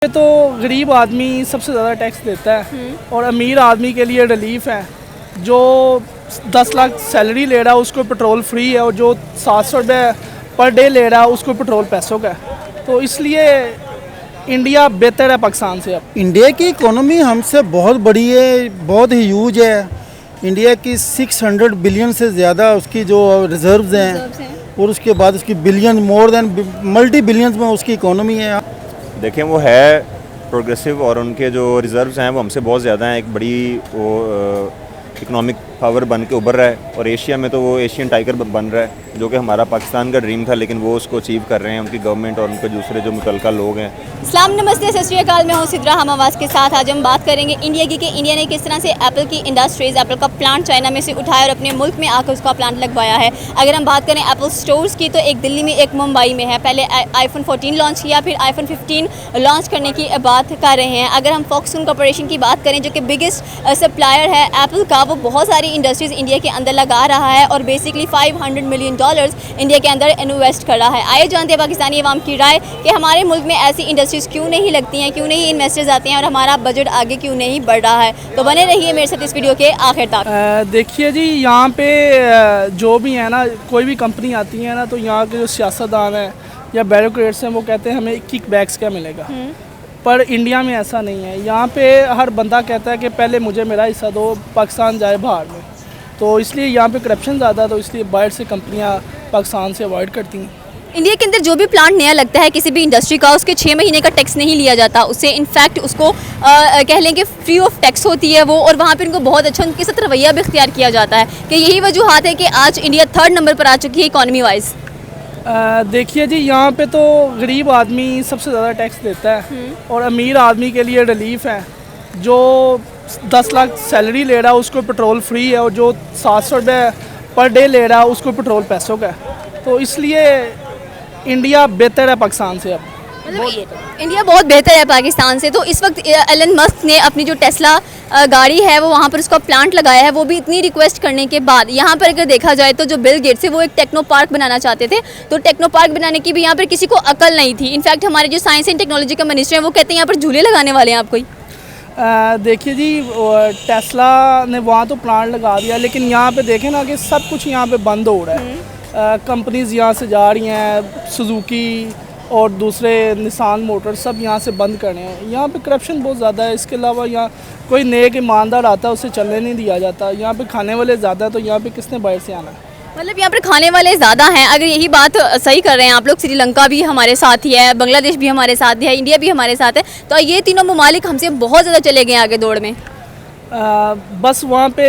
ये तो गरीब आदमी सबसे ज़्यादा टैक्स देता है और अमीर आदमी के लिए रिलीफ है। जो 10 लाख सैलरी ले रहा है उसको पेट्रोल फ्री है और जो 700 रुपये पर डे ले रहा है उसको पेट्रोल पैसों का है। तो इसलिए इंडिया बेहतर है पाकिस्तान से। अब इंडिया की इकोनॉमी हमसे बहुत बड़ी है, बहुत ही ह्यूज है। इंडिया की 600 बिलियन से ज़्यादा उसकी जो रिजर्व्स हैं और उसके बाद उसकी billion more than multi billions में उसकी इकोनॉमी है। देखें वो है प्रोग्रेसिव और उनके जो रिजर्व्स हैं वो हमसे बहुत ज़्यादा हैं। एक बड़ी वो इकोनॉमिक पावर बन के उभर रहा है और एशिया में तो वो एशियन टाइगर बन रहा है, जो कि हमारा पाकिस्तान का ड्रीम था, लेकिन वो उसको अचीव कर रहे हैं उनकी गवर्नमेंट और उनके दूसरे जो मुतल्लिका लोग हैं। सलाम नमस्ते सत श्री अकाल, मैं हूँ सिद्रा हम आवाज़ के साथ। आज हम बात करेंगे इंडिया की कि इंडिया ने किस तरह से एप्पल की इंडस्ट्रीज़, एप्पल का प्लांट चाइना में से उठाया और अपने मुल्क में आकर उसका प्लांट लगवाया है। अगर हम बात करें एप्पल स्टोर्स की, तो एक दिल्ली में एक मुंबई में है। पहले iPhone 14 लॉन्च किया, फिर iPhone 15 लॉन्च करने की बात कर रहे हैं। अगर हम फॉक्सकॉन कॉर्पोरेशन की बात करें जो कि बिगेस्ट सप्लायर है एप्पल का, वो बहुत सारी इंडस्ट्रीज़ इंडिया के अंदर लगा रहा है और बेसिकली $500 मिलियन इंडिया के अंदर इन्वेस्ट कर रहा है। आइए जानते हैं पाकिस्तानी अवाम की राय कि हमारे मुल्क में ऐसी इंडस्ट्रीज़ क्यों नहीं लगती हैं, क्यों नहीं इन्वेस्टर्स आते हैं और हमारा बजट आगे क्यों नहीं बढ़ रहा है। तो बने रहिए मेरे साथ इस वीडियो के आखिर तक। देखिए जी, यहाँ पे जो भी है ना, कोई भी कंपनी आती है ना, तो यहाँ के जो सियासतदान हैं या ब्यूरोक्रेट्स हैं वो कहते हैं हमें किक बैक्स क्या मिलेगा। पर इंडिया में ऐसा नहीं है। यहाँ पे हर बंदा कहता है कि पहले मुझे मेरा हिस्सा दो, पाकिस्तान जाए बाहर में। तो इसलिए यहाँ पे करप्शन ज़्यादा है, तो इसलिए बाहर से कंपनियाँ पाकिस्तान से अवॉइड करती हैं। इंडिया के अंदर जो भी प्लांट नया लगता है किसी भी इंडस्ट्री का, उसके 6 महीने का टैक्स नहीं लिया जाता उससे। इनफैक्ट उसको कह लें कि फ्री ऑफ टैक्स होती है वो, और वहाँ पे उनको बहुत अच्छा उनके साथ रवैया भी इख्तियार किया जाता है कि यही वजूहत है कि आज इंडिया 3rd नंबर पर आ चुकी है इकॉनमी वाइज। देखिए जी, यहाँ पे तो गरीब आदमी सबसे ज़्यादा टैक्स देता है और अमीर आदमी के लिए रिलीफ है। जो 10 लाख सैलरी ले रहा है उसको पेट्रोल फ्री है और जो 700 रुपये पर डे ले रहा है उसको पेट्रोल पैसों का है। तो इसलिए इंडिया बेहतर है पाकिस्तान से। अब मतलब इंडिया बहुत बेहतर है पाकिस्तान से। तो इस वक्त एलन मस्क ने अपनी जो टेस्ला गाड़ी है वो वहाँ पर उसका प्लांट लगाया है, वो भी इतनी रिक्वेस्ट करने के बाद। यहाँ पर अगर देखा जाए तो जो बिल गेट्स है वो एक टेक्नो पार्क बनाना चाहते थे, तो टेक्नो पार्क बनाने की भी यहाँ पर किसी को अकल नहीं थी। इनफैक्ट हमारे जो साइंस एंड टेक्नोलॉजी का मिनिस्टर है वो कहते हैं यहाँ पर झूले लगाने वाले हैं आप कोई। देखिए जी, टेस्ला ने वहाँ तो प्लांट लगा दिया, लेकिन यहाँ पे देखें ना कि सब कुछ यहाँ पे बंद हो रहा है। कंपनीज यहाँ से जा रही हैं, सुजुकी और दूसरे निसान मोटर सब यहाँ से बंद कर रहे हैं। यहाँ पे करप्शन बहुत ज़्यादा है। इसके अलावा यहाँ कोई नेक ईमानदार आता है उसे चलने नहीं दिया जाता। यहाँ पे खाने वाले ज़्यादा है, तो यहाँ पे किसने बाहर से आना है। मतलब यहाँ पर खाने वाले ज़्यादा हैं। अगर यही बात सही कर रहे हैं आप लोग, श्रीलंका भी हमारे साथ ही है, बांग्लादेश भी हमारे साथ है, इंडिया भी हमारे साथ है, तो ये तीनों ममालिक हमसे बहुत ज़्यादा चले गए आगे दौड़ में। बस वहाँ पे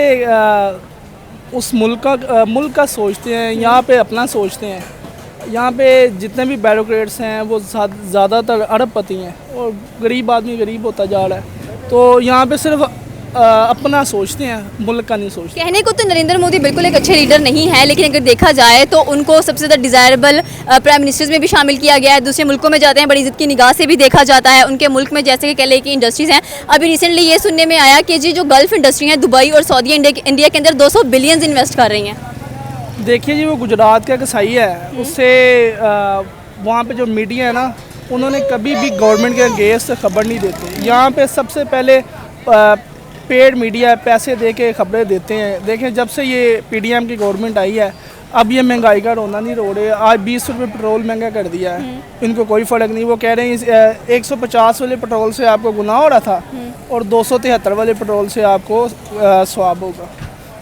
उस मुल्क का सोचते हैं, यहाँ पे अपना सोचते हैं। यहाँ पे जितने भी ब्यूरोक्रेट्स हैं वो ज़्यादातर अरबपति हैं और गरीब आदमी गरीब होता जा रहा है। तो यहाँ पे सिर्फ अपना सोचते हैं, मुल्क का नहीं सोचते। कहने को तो नरेंद्र मोदी बिल्कुल एक अच्छे लीडर नहीं है, लेकिन अगर देखा जाए तो उनको सबसे ज़्यादा डिज़ायरेबल प्राइम मिनिस्टर्स में भी शामिल किया गया है। दूसरे मुल्कों में जाते हैं, बड़ी इज्जत की निगाह से भी देखा जाता है। उनके मुल्क में जैसे कि कह लें कि इंडस्ट्रीज़ हैं, अभी रिसेंटली ये सुनने में आया कि जी जो गल्फ़ इंडस्ट्री हैं, दुबई और सऊदी इंडिया के अंदर 200 बिलियन इन्वेस्ट कर रही हैं। देखिए जी, वो गुजरात का कसाई है, उससे वहाँ पे जो मीडिया है ना, उन्होंने कभी भी गवर्नमेंट के अगेंस्ट खबर नहीं देते। यहाँ पे सबसे पहले पेड मीडिया पैसे दे के खबरें देते हैं। देखें, जब से ये PDM की गवर्नमेंट आई है, अब ये महंगाई का रोना नहीं रो रहे। आज 20 रुपये पेट्रोल महंगा कर दिया है, इनको कोई फ़र्क नहीं। वो कह रहे हैं 150 वाले पेट्रोल से आपको गुनाह हो रहा था और 273 वाले पेट्रोल से आपको स्वाब होगा।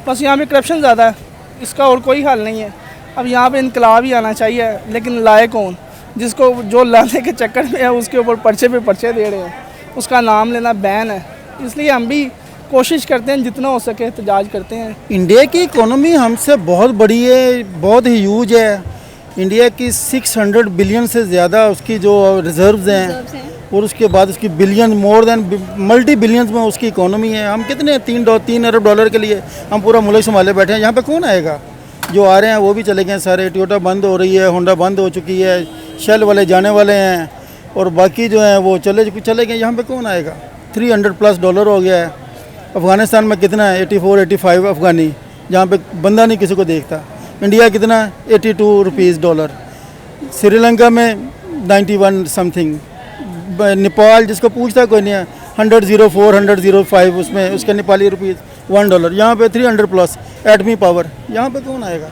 बस यहाँ पे करप्शन ज़्यादा है, इसका और कोई हल नहीं है। अब यहाँ पे इनकलाब ही आना चाहिए, लेकिन लाए कौन? जिसको जो लाने के चक्कर में है उसके ऊपर पर्चे पे पर्चे दे रहे हैं, उसका नाम लेना बैन है। इसलिए हम भी कोशिश करते हैं जितना हो सके एहतजाज करते हैं। इंडिया की इकोनॉमी हमसे बहुत बड़ी है, बहुत ही ह्यूज है। इंडिया की 600 बिलियन से ज़्यादा उसकी जो रिजर्व्स हैं और उसके बाद उसकी billion more than multi billions में उसकी इकोनॉमी है। हम कितने 3 अरब डॉलर के लिए हम पूरा मुल्क संभाले बैठे हैं। यहाँ पे कौन आएगा? जो आ रहे हैं वो भी चले गए सारे। टोयोटा बंद हो रही है, होंडा बंद हो चुकी है, शेल वाले जाने वाले हैं और बाकी जो हैं वो चले गए। यहाँ पे कौन आएगा? $300+ हो गया है। अफ़गानिस्तान में कितना है? 84-85 अफ़गानी, जहाँ पे बंदा नहीं किसी को देखता। इंडिया कितना? $82 डॉलर। श्रीलंका में 91 समथिंग, नेपाल जिसको पूछता कोई नहीं है, 100 105 उसमें उसके नेपाली रुपीज़ $1। यहाँ पे 300 प्लस एटमी पावर, यहाँ पे कौन आएगा?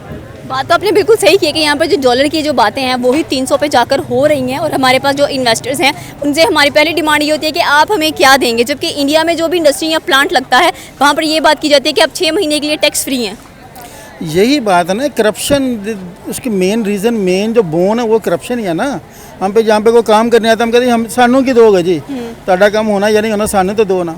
बात तो आपने बिल्कुल सही की है कि यहाँ पर जो डॉलर की जो बातें हैं वो ही 300 पे जाकर हो रही हैं, और हमारे पास जो इन्वेस्टर्स हैं उनसे हमारी पहली डिमांड ये होती है कि आप हमें क्या देंगे, जबकि इंडिया में जो भी इंडस्ट्री या प्लांट लगता है वहाँ पर ये बात की जाती है कि आप 6 महीने के लिए टैक्स फ्री हैं। यही बात है ना, करप्शन उसकी मेन रीज़न, मेन जो बोन है वो करप्शन ही है ना। हम पे जहाँ पे कोई काम करने आता हम कहते हैं हम सानू की दोगे जी, ताड़ा काम होना या नहीं होना, सानू तो दो ना।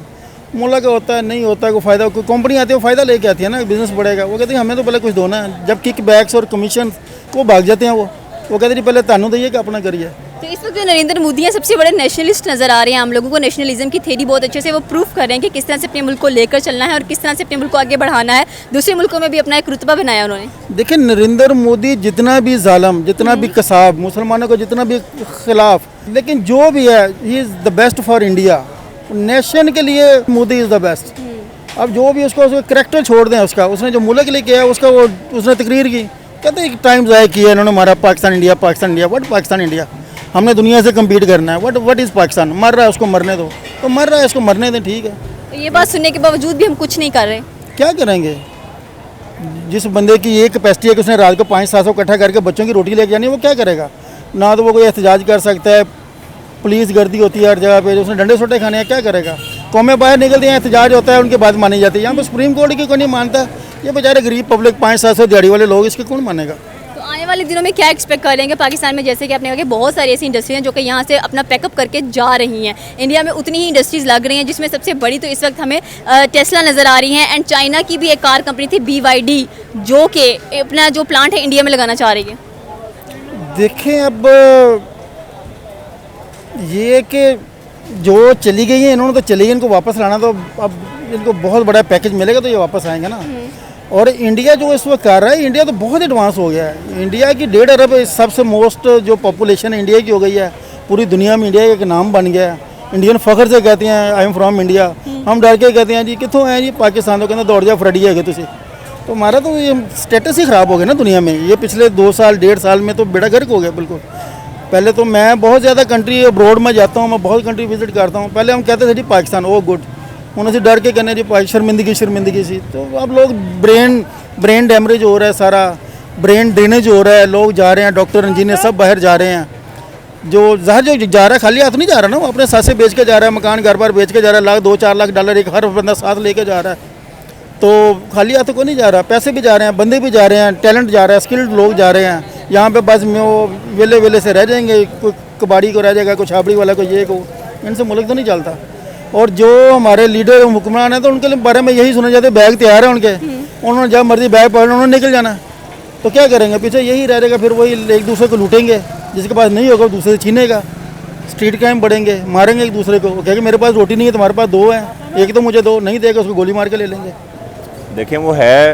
मुल्ला का होता है, नहीं होता कोई फ़ायदा, कोई कंपनी आती है वो फ़ायदा लेके आती है ना, बिजनेस बढ़ेगा। वो कहते हैं हमें तो पहले कुछ दो ना, जब किक बैक्स और कमीशन वो भाग जाते हैं। वो कहते हैं जी पहले तानू दइए कि अपना करिए। तो इस वक्त जो नरेंद्र मोदी हैं सबसे बड़े नेशनलिस्ट नज़र आ रहे हैं। हम लोगों को नेशनलिज्म की थ्योरी बहुत अच्छे से वो प्रूफ कर रहे हैं कि किस तरह से अपने मुल्क को लेकर चलना है और किस तरह से अपने मुल्क को आगे बढ़ाना है। दूसरे मुल्कों में भी अपना एक रुतबा बनाया उन्होंने। देखिए नरेंद्र मोदी जितना भी जालम, जितना भी कसाब, मुसलमानों को जितना भी खिलाफ, लेकिन जो भी है he is the best for India. Nation के लिए मोदी इज़ द बेस्ट। अब जो भी उसको करैक्टर छोड़ दें, उसका उसने जो मुल्क के लिए किया है उसका वो उसने तकरीर की, कहते हैं टाइम ज़ाया किया इन्होंने हमारा Pakistan India, Pakistan India. What Pakistan India? हमने दुनिया से कम्पीट करना है। What is Pakistan? मर रहा है उसको मरने दो, तो मर रहा है इसको मरने दें, ठीक है। तो ये बात सुनने के बावजूद भी हम कुछ नहीं कर रहे। क्या करेंगे? जिस बंदे की ये कैपेसिटी है कि उसने रात को 500-700 इकट्ठा करके बच्चों की रोटी लेके जानी है, वो क्या करेगा? ना तो वो कोई एहतजाज कर सकता है, पुलिस गर्दी होती है हर जगह पे, उसने डंडे सोटे खाने हैं, क्या करेगा? कौमें बाहर निकलती हैं, एहतजाज होता है, उनकी बात मानी जाती है। यहाँ पर सुप्रीम कोर्ट की कोई नहीं मानता। ये बेचारे गरीब पब्लिक 500-700 दिहाड़ी वाले लोग, इसके कौन मानेगा? तो आने वाले दिनों में क्या एक्सपेक्ट कर लेंगे पाकिस्तान में? जैसे कि आपने कहा कि बहुत सारी ऐसी इंडस्ट्री हैं जो कि यहाँ से अपना पैकअप करके जा रही हैं। इंडिया में उतनी ही इंडस्ट्रीज़ लग रही हैं, जिसमें सबसे बड़ी तो इस वक्त हमें टेस्ला नज़र आ रही हैं, एंड चाइना की भी एक कार कंपनी थी BYD जो कि अपना जो प्लांट है इंडिया में लगाना चाह रही है। देखें अब ये कि जो चली गई है इन्होंने तो चली गई, इनको वापस लाना तो अब इनको बहुत बड़ा पैकेज मिलेगा तो ये वापस आएंगे ना। और इंडिया जो इस वक्त कर रहा है, इंडिया तो बहुत एडवांस हो गया है। इंडिया की 1.5 अरब सबसे मोस्ट जो पॉपुलेशन है इंडिया की हो गई है। पूरी दुनिया में इंडिया का एक नाम बन गया है। इंडियन फ़ख्र से कहते हैं आई एम फ्रॉम इंडिया। हम डर के कहते हैं जी कितों हैं जी, पाकिस्तान। तो कहते दौड़ जाओ फ्रडी है तुझे। तो हमारा तो ये स्टेटस ही ख़राब हो गया ना दुनिया में। ये पिछले 2 साल 1.5 साल में तो बेड़ा गर्क हो गया बिल्कुल। पहले तो मैं बहुत ज़्यादा कंट्री अब्रॉड में जाता हूँ, मैं बहुत कंट्री विजिट करता हूँ। पहले हम कहते थे जी पाकिस्तान, ओ गुड, उन्होंने से डर के कहने जी शर्मिंदगी सी। तो अब लोग ब्रेन डैमेज हो रहा है, सारा ब्रेन ड्रेनेज हो रहा है। लोग जा रहे हैं, डॉक्टर इंजीनियर सब बाहर जा रहे हैं। जो जहर जो जा रहा है खाली हाथ नहीं जा रहा ना, वो अपने सासे बेच के जा रहा है, मकान घर बार बेच के जा रहा है, लाख 2-4 लाख डॉलर एक हर बंदा साथ लेके जा रहा है। तो खाली हाथों को नहीं जा रहा, पैसे भी जा रहे हैं, बंदे भी जा रहे हैं, टैलेंट जा रहा है, स्किल्ड लोग जा रहे हैं। यहाँ पे बस में वो वेले से रह जाएंगे, कोई कबाड़ी को रह जाएगा, कोई छाबड़ी वाला को, ये को, इनसे मुल्क तो नहीं चलता। और जो हमारे लीडर हुक्मरान हैं तो उनके बारे में यही सुना जाता है बैग तैयार है उनके, उन्होंने जब मर्जी बैग पकड़ना उन्होंने निकल जाना। तो क्या करेंगे? पीछे यही रह जाएगा, फिर वही एक दूसरे को लूटेंगे, जिसके पास नहीं होगा दूसरे से छीनेगा। स्ट्रीट क्राइम बढ़ेंगे, मारेंगे एक दूसरे को। वो कहेगा मेरे पास रोटी नहीं है, तुम्हारे पास 2 है, एक तो मुझे दो, नहीं देगा उसको गोली मार के ले लेंगे। देखें वो है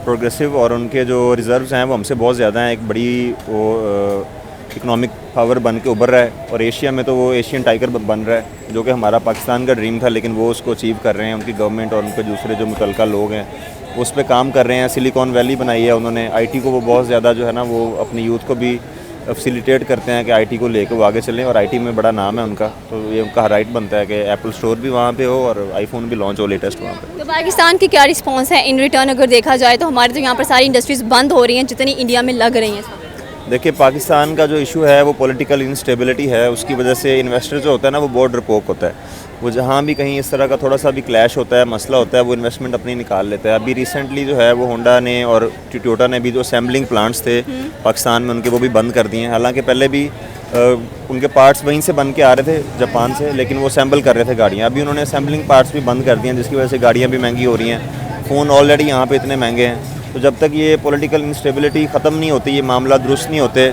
प्रोग्रेसिव और उनके जो रिज़र्व्स हैं वो हमसे बहुत ज़्यादा हैं। एक बड़ी वो इकोनॉमिक पावर बन के उभर रहा है, और एशिया में तो वो एशियन टाइगर बन रहा है, जो कि हमारा पाकिस्तान का ड्रीम था, लेकिन वो उसको अचीव कर रहे हैं। उनकी गवर्नमेंट और उनके दूसरे जो मुतल्लिका लोग हैं उस पर काम कर रहे हैं। सिलिकॉन वैली बनाई है उन्होंने, IT को वो बहुत ज़्यादा जो है ना वो अपनी यूथ को भी फैसिलिटेट करते हैं कि IT को लेकर वो आगे चलें, और IT में बड़ा नाम है उनका। तो ये उनका राइट बनता है कि एप्पल स्टोर भी वहाँ पे हो और iPhone भी लॉन्च हो लेटेस्ट वहाँ पे। तो पाकिस्तान की क्या रिस्पांस है इन रिटर्न? अगर देखा जाए तो हमारे तो यहाँ पर सारी इंडस्ट्रीज़ बंद हो रही हैं जितनी इंडिया में लग रही हैं। देखिए पाकिस्तान का जो इशू है वो पॉलिटिकल इंस्टेबिलिटी है। उसकी वजह से इन्वेस्टर जो होता है ना वो बहुत डरपोक होता है। वो जहाँ भी कहीं इस तरह का थोड़ा सा भी क्लैश होता है, मसला होता है, वो इन्वेस्टमेंट अपनी निकाल लेता है। अभी रिसेंटली जो है वो होंडा ने और टोयोटा ने भी जो असेंबलिंग प्लांट्स थे पाकिस्तान में उनके, वो भी बंद कर दिए हैं। हालांकि पहले भी उनके पार्ट्स वहीं से बन के आ रहे थे जापान से, लेकिन वो असेंबल कर रहे थे गाड़ियाँ। अभी उन्होंने असेंबलिंग पार्ट्स भी बंद कर दिए हैं, जिसकी वजह से गाड़ियाँ भी महंगी हो रही हैं। फ़ोन ऑलरेडी यहाँ पर इतने महंगे हैं। तो जब तक ये पॉलिटिकल इंस्टेबिलिटी ख़त्म नहीं होती, ये मामला दुरुस्त नहीं होते,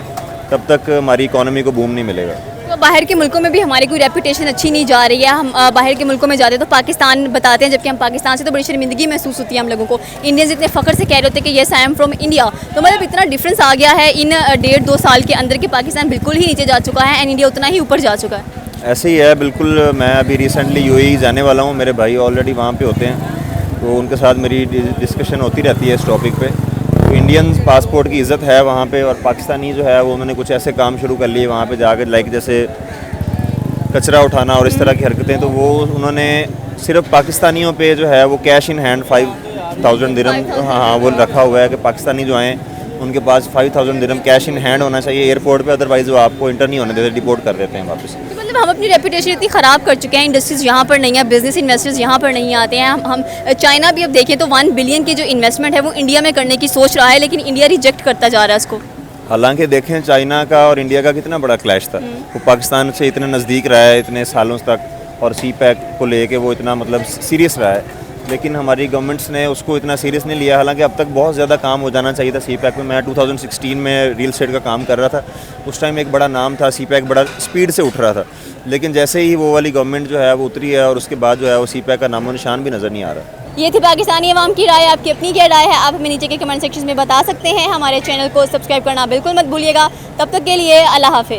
तब तक हमारी इकॉनमी को बूम नहीं मिलेगा। तो बाहर के मुल्कों में भी हमारी कोई रेपुटेशन अच्छी नहीं जा रही है। हम बाहर के मुल्कों में जाते हैं तो पाकिस्तान बताते हैं, जबकि हम पाकिस्तान से तो बड़ी शर्मिंदगी महसूस होती है हम लोगों को। इंडियंस इतने फ़ख्र से कह रहे होते हैं कि yes I am from India. तो मतलब इतना डिफरेंस आ गया है इन 1.5-2 साल के अंदर कि पाकिस्तान बिल्कुल ही नीचे जा चुका है एंड इंडिया उतना ही ऊपर जा चुका है। ऐसे ही है बिल्कुल। मैं अभी रिसेंटली UAE जाने वाला हूँ, मेरे भाई ऑलरेडी वहाँ पे होते हैं, तो उनके साथ मेरी डिस्कशन होती रहती है इस टॉपिक पे। तो इंडियन पासपोर्ट की इज़्ज़त है वहाँ पे, और पाकिस्तानी जो है वो उन्होंने कुछ ऐसे काम शुरू कर लिए वहाँ पे जाकर, लाइक जैसे कचरा उठाना और इस तरह की हरकतें, तो वो उन्होंने सिर्फ पाकिस्तानियों पे जो है वो कैश इन हैंड 5000 दिरहम, हाँ वो रखा हुआ है कि पाकिस्तानी जो आएँ उनके पास 5000 दिरहम कैश इन हैंड होना चाहिए एयरपोर्ट पे, अदरवाइज़ वो आपको इंटर नहीं होने देते, डिपोर्ट कर देते हैं वापस। तो मतलब हम अपनी रेपुटेशन इतनी ख़राब कर चुके हैं, इंडस्ट्रीज़ यहाँ पर नहीं है, बिजनेस इन्वेस्टर्स यहाँ पर नहीं आते हैं। हम चाइना भी अब देखें तो 1 बिलियन की जो इन्वेस्टमेंट है वो इंडिया में करने की सोच रहा है, लेकिन इंडिया रिजेक्ट करता जा रहा है उसको। हालांकि देखें चाइना का और इंडिया का कितना बड़ा क्लैश था, वो पाकिस्तान से इतने नज़दीक रहा है इतने सालों तक, और सी पैक को लेके वो इतना मतलब सीरियस रहा है, लेकिन हमारी गवर्नमेंट्स ने उसको इतना सीरियस नहीं लिया। हालांकि अब तक बहुत ज़्यादा काम हो जाना चाहिए था सी पैक में। मैं 2016 में रियल एस्टेट का काम कर रहा था, उस टाइम एक बड़ा नाम था, सी पैक बड़ा स्पीड से उठ रहा था, लेकिन जैसे ही वो वाली गवर्नमेंट जो है वो उतरी है और उसके बाद जो है वो सी पैक का नामो निशान भी नज़र नहीं आ रहा। ये थी पाकिस्तानी अवाम की राय। आपकी अपनी क्या राय है आप हमें नीचे के कमेंट सेक्शन में बता सकते हैं। हमारे चैनल को सब्सक्राइब करना बिल्कुल मत भूलिएगा। तब तक के लिए अल्लाह हाफिज़।